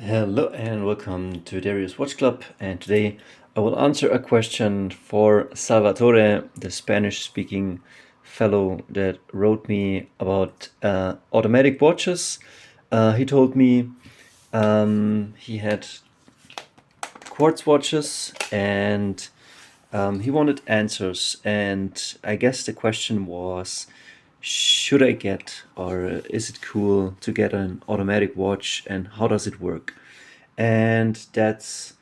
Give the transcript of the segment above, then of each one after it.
Hello and welcome to Darius Watch Club, and today I will answer a question for Salvatore, the Spanish-speaking fellow that wrote me about automatic watches. He told me he had quartz watches and he wanted answers, and I guess the question was, should I get, or is it cool to get an automatic watch, and how does it work? And that's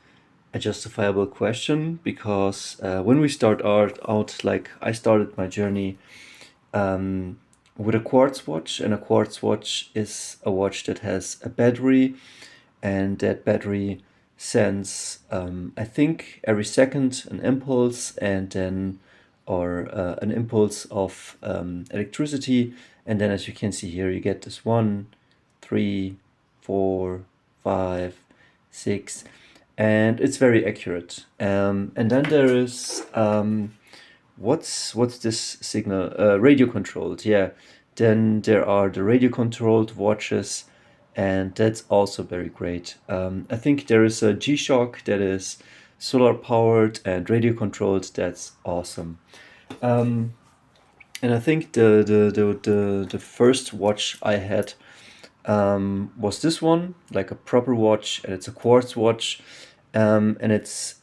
a justifiable question because when we start out, like I started my journey with a quartz watch, and a quartz watch is a watch that has a battery, and that battery sends, I think, every second an impulse, and then or an impulse of electricity, and then as you can see here, you get this 1, 3, 4, 5, 6, and it's very accurate. And then there is what's this signal? Radio controlled, yeah. Then there are the radio controlled watches, and that's also very great. I think there is a G-Shock that is solar powered and radio controlled. That's awesome. And I think the first watch I had was this one, like a proper watch, and it's a quartz watch, and it's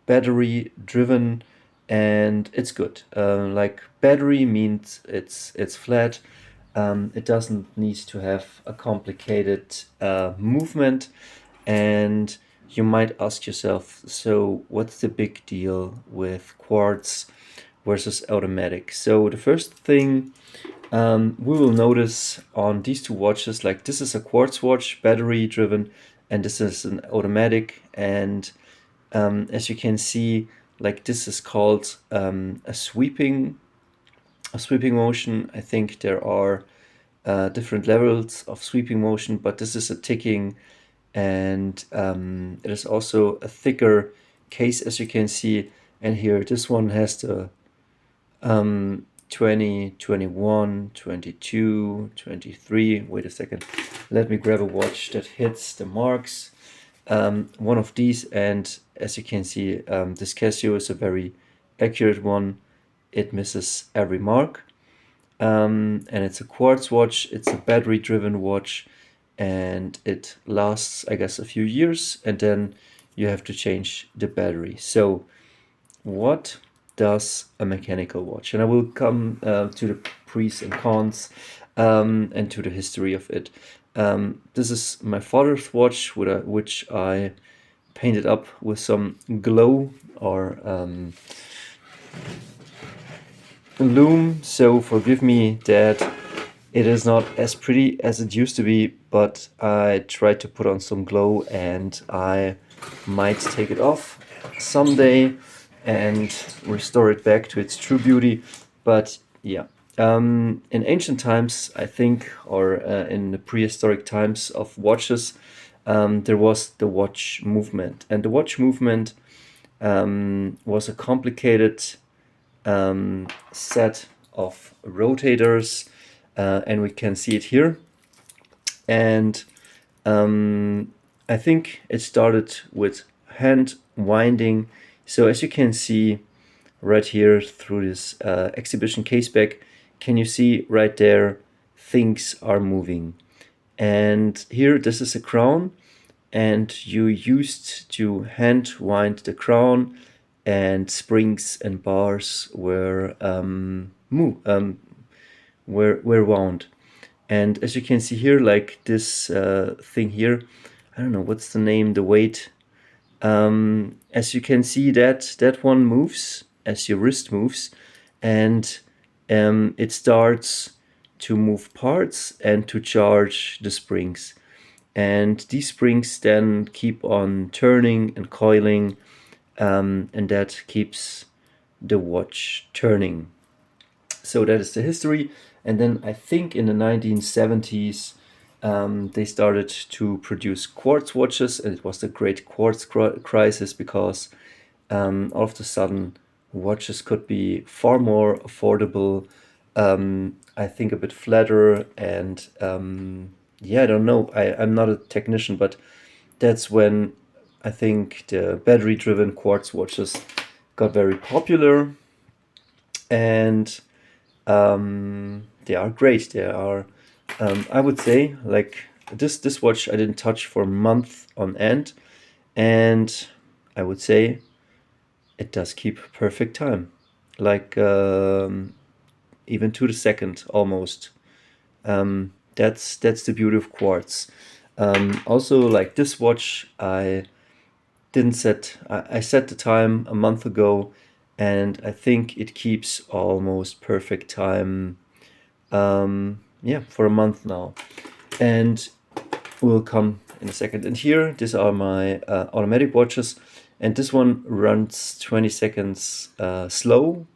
battery driven, and it's good. Like battery means it's flat. It doesn't need to have a complicated movement, and you might ask yourself, so what's the big deal with quartz versus automatic? So the first thing we will notice on these two watches, like this is a quartz watch, battery driven, and this is an automatic. And as you can see, like this is called a sweeping motion. I think there are different levels of sweeping motion, but this is a ticking, and it is also a thicker case, as you can see. And here, this one has the 20, 21, 22, 23. Wait a second. Let me grab a watch that hits the marks. One of these, and as you can see, this Casio is a very accurate one. It misses every mark. And it's a quartz watch. It's a battery-driven watch, and it lasts, I guess, a few years, and then you have to change the battery. So what does a mechanical watch? And I will come to the pros and cons and to the history of it. This is my father's watch, which I painted up with some glow or loom, so forgive me that it is not as pretty as it used to be, but I tried to put on some glow, and I might take it off someday and restore it back to its true beauty. But yeah, in ancient times, I think, or in the prehistoric times of watches, there was the watch movement, and the watch movement was a complicated set of rotators, and we can see it here. And I think it started with hand winding. So as you can see right here through this exhibition case back, can you see right there, things are moving. And here, this is a crown, and you used to hand wind the crown, and springs and bars were wound. And as you can see here, like this thing here, I don't know what's the name, the weight. As you can see, that one moves as your wrist moves, and it starts to move parts and to charge the springs. And these springs then keep on turning and coiling, and that keeps the watch turning. So that is the history. And then I think in the 1970s, they started to produce quartz watches, and it was the great quartz crisis, because all of a sudden watches could be far more affordable, I think a bit flatter, and yeah, I don't know, I'm not a technician, but that's when I think the battery-driven quartz watches got very popular, and they are great. They are, I would say, like this watch I didn't touch for a month on end, and I would say it does keep perfect time, like even to the second almost. That's the beauty of quartz. Also, like this watch, I didn't set. I set the time a month ago, and I think it keeps almost perfect time. Yeah, for a month now, and we'll come in a second. And here, these are my automatic watches, and this one runs 20 seconds slow,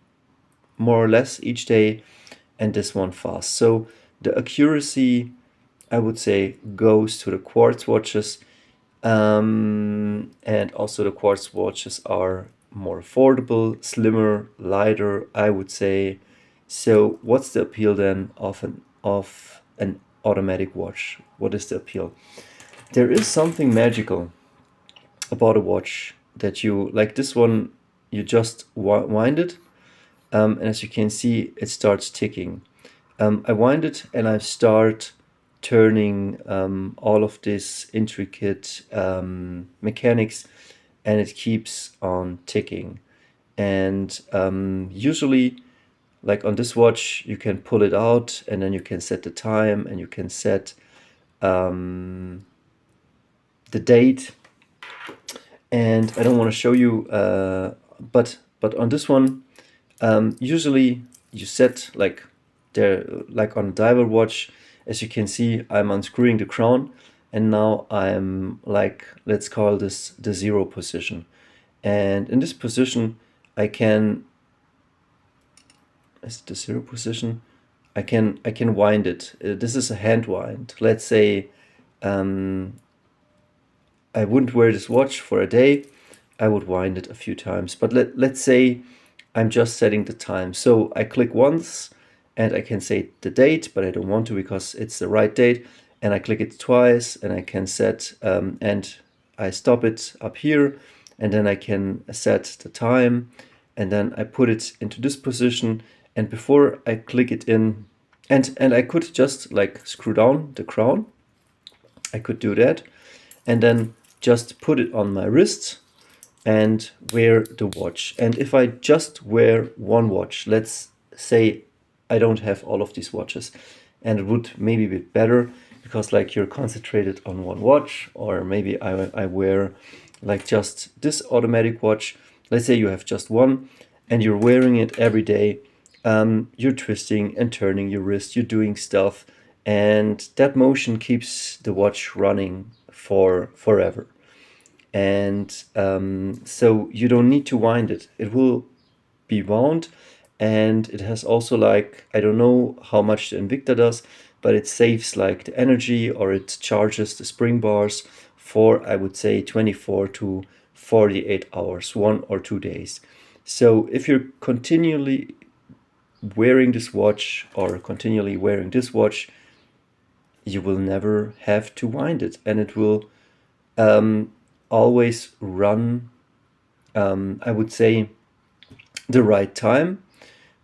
more or less each day, and this one fast. So the accuracy, I would say, goes to the quartz watches, and also the quartz watches are more affordable, slimmer, lighter, I would say. So what's the appeal then of an automatic watch? What is the appeal? There is something magical about a watch that you, like this one, you just wind it, and as you can see, it starts ticking. I wind it and I start turning all of this intricate mechanics, and it keeps on ticking. And usually, like on this watch, you can pull it out and then you can set the time, and you can set the date. And I don't want to show you, but on this one, usually you set like there, like on a diver watch, as you can see, I'm unscrewing the crown, and now I'm like, let's call this the 0 position. And in this position, I can, is it the 0 position? I can wind it. This is a hand wind. Let's say I wouldn't wear this watch for a day. I would wind it a few times. But let's say I'm just setting the time. So I click once and I can say the date, but I don't want to because it's the right date. And I click it twice and I can set, and I stop it up here, and then I can set the time, and then I put it into this position. And before I click it in, and I could just like screw down the crown. I could do that, and then just put it on my wrist and wear the watch. And if I just wear one watch, let's say I don't have all of these watches, and it would maybe be better because like you're concentrated on one watch, or maybe I wear like just this automatic watch. Let's say you have just one and you're wearing it every day. You're twisting and turning your wrist, you're doing stuff, and that motion keeps the watch running for forever. And so you don't need to wind it. It will be wound, and it has also like, I don't know how much the Invicta does, but it saves like the energy, or it charges the spring bars for, I would say, 24 to 48 hours, 1 or 2 days. So if you're continually wearing this watch or continually wearing this watch, you will never have to wind it, and it will always run, I would say, the right time.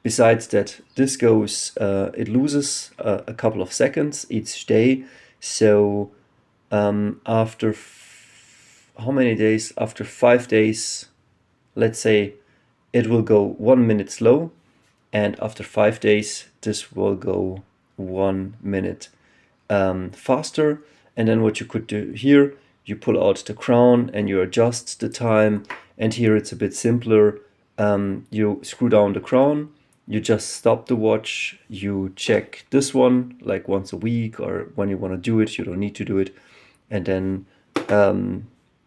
Besides that, this goes, it loses a couple of seconds each day. So after how many days? After 5 days, let's say, it will go 1 minute slow, and after 5 days, this will go 1 minute faster. And then what you could do here, you pull out the crown and you adjust the time. And here it's a bit simpler. You screw down the crown, you just stop the watch, you check this one like once a week, or when you want to do it, you don't need to do it. And then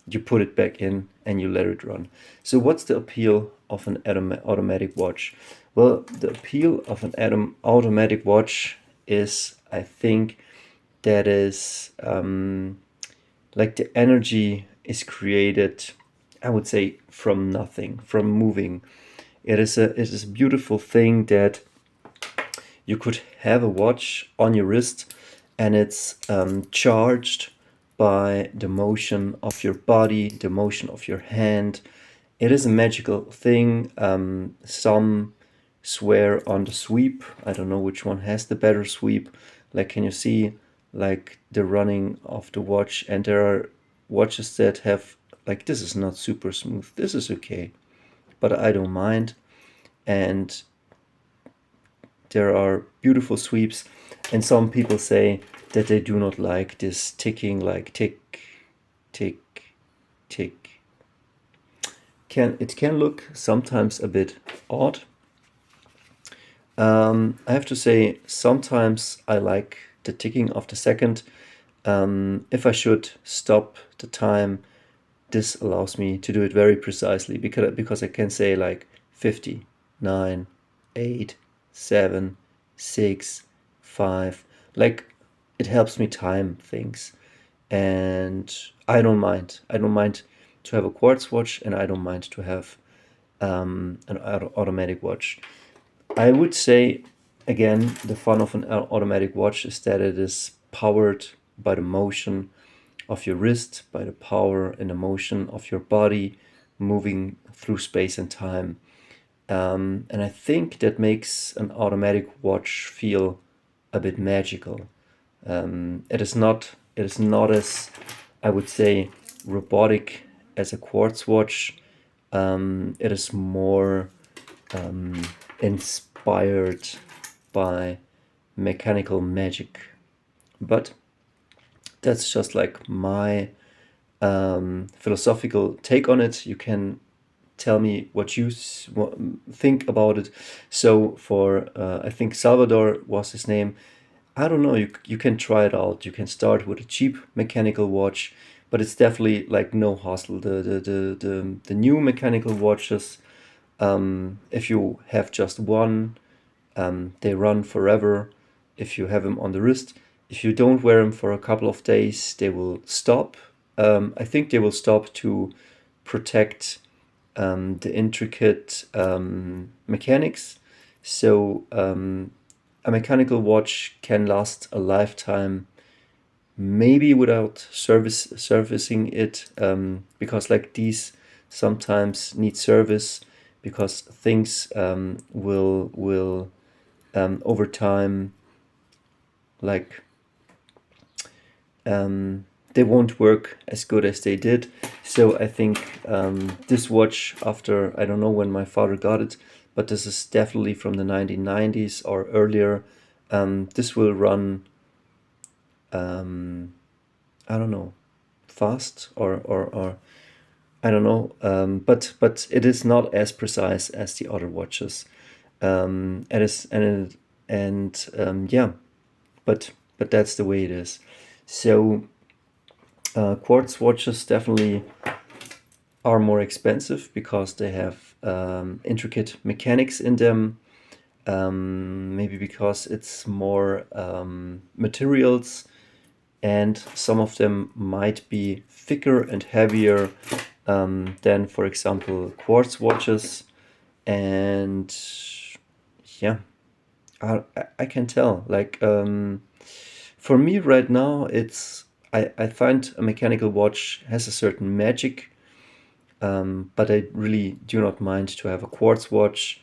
you put it back in and you let it run. So what's the appeal of an automatic watch? Well, the appeal of an automatic watch is, I think, that is like the energy is created, I would say, from nothing, from moving. It is a beautiful thing that you could have a watch on your wrist, and it's charged by the motion of your body, the motion of your hand. It is a magical thing. Some swear on the sweep. I don't know which one has the better sweep. Like, can you see like the running of the watch? And there are watches that have like, this is not super smooth. This is okay, but I don't mind. And there are beautiful sweeps, and some people say that they do not like this ticking, like tick, tick, tick. It can look sometimes a bit odd. I have to say, sometimes I like the ticking of the second. If I should stop the time, this allows me to do it very precisely, because I can say like 50, 9, 8, 7, 6, 5. Like, it helps me time things. And I don't mind. I don't mind to have a quartz watch, and I don't mind to have an automatic watch. I would say, again, the fun of an automatic watch is that it is powered by the motion of your wrist, by the power and the motion of your body moving through space and time. And I think that makes an automatic watch feel a bit magical. It is not as, I would say, robotic as a quartz watch. It is more inspired by mechanical magic. But that's just like my philosophical take on it. You can tell me what you think about it. So for, I think Salvador was his name. I don't know, you can try it out. You can start with a cheap mechanical watch, but it's definitely like no hassle. The new mechanical watches, if you have just one, they run forever if you have them on the wrist. If you don't wear them for a couple of days, they will stop. I think they will stop to protect the intricate mechanics. So a mechanical watch can last a lifetime, maybe without servicing it, because like these sometimes need service, because things will over time, like they won't work as good as they did. So I think this watch, after, I don't know when my father got it, but this is definitely from the 1990s or earlier. This will run, I don't know, fast or I don't know, but it is not as precise as the other watches. It is, yeah, but that's the way it is. So quartz watches definitely are more expensive because they have intricate mechanics in them. Maybe because it's more materials, and some of them might be thicker and heavier than, for example, quartz watches. And yeah, I can tell. Like, for me right now, I find a mechanical watch has a certain magic, but I really do not mind to have a quartz watch,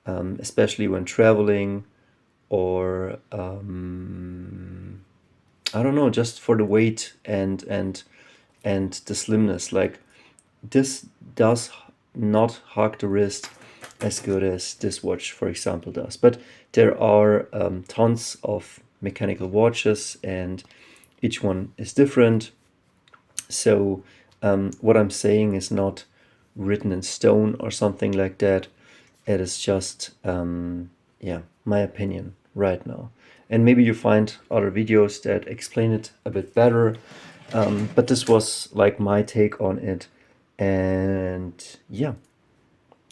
especially when traveling, or I don't know, just for the weight and the slimness. Like, this does not hug the wrist as good as this watch, for example, does. But there are tons of mechanical watches, and each one is different. So what I'm saying is not written in stone or something like that. It is just, yeah, my opinion right now. And maybe you find other videos that explain it a bit better. But this was like my take on it. And yeah,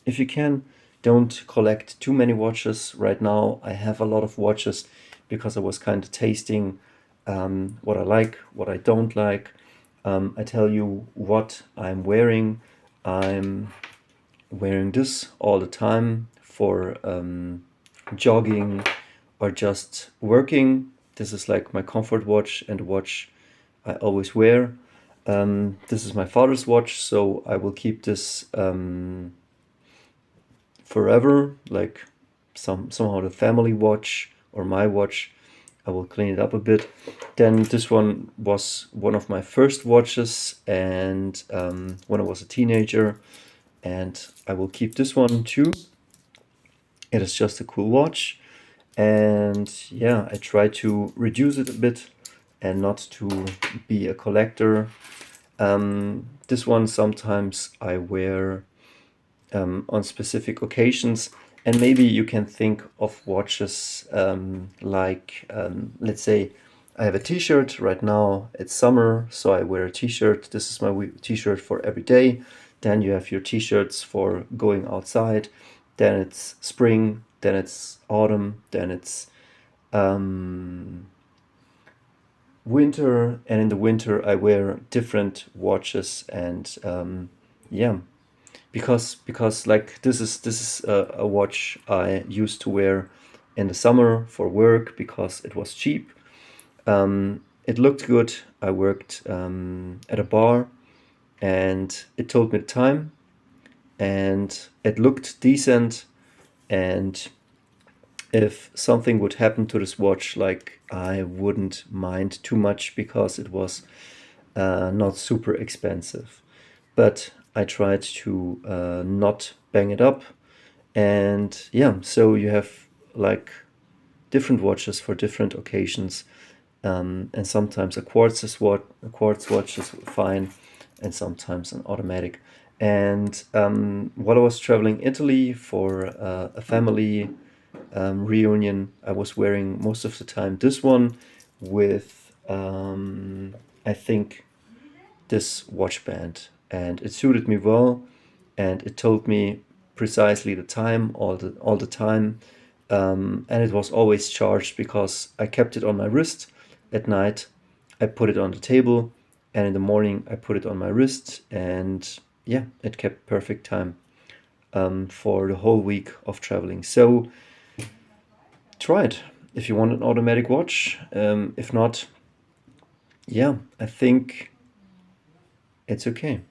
if you can, don't collect too many watches. Right now I have a lot of watches because I was kind of tasting what I like, what I don't like. I tell you what I'm wearing. I'm wearing this all the time for jogging or just working. This is like my comfort watch, and watch I always wear. This is my father's watch, so I will keep this forever, like somehow the family watch or my watch. I will clean it up a bit. Then this one was one of my first watches, and when I was a teenager, and I will keep this one too. It is just a cool watch, and yeah, I try to reduce it a bit and not to be a collector. This one sometimes I wear on specific occasions, and maybe you can think of watches like, let's say I have a t-shirt right now, it's summer, so I wear a t-shirt. This is my t-shirt for every day. Then you have your t-shirts for going outside, then it's spring, then it's autumn, then it's winter, and in the winter I wear different watches. And yeah, because like this is a watch I used to wear in the summer for work because it was cheap. It looked good. I worked at a bar, and it told me the time, and it looked decent. And if something would happen to this watch, like, I wouldn't mind too much because it was not super expensive. But I tried to not bang it up. And yeah, so you have like different watches for different occasions. And sometimes a quartz watch is fine, and sometimes an automatic. And while I was traveling Italy for a family reunion, I was wearing most of the time this one with, I think, this watch band, and it suited me well, and it told me precisely the time all the time, and it was always charged because I kept it on my wrist. At night, I put it on the table, and in the morning, I put it on my wrist, and yeah, it kept perfect time for the whole week of traveling. So try it if you want an automatic watch. If not, yeah, I think it's okay.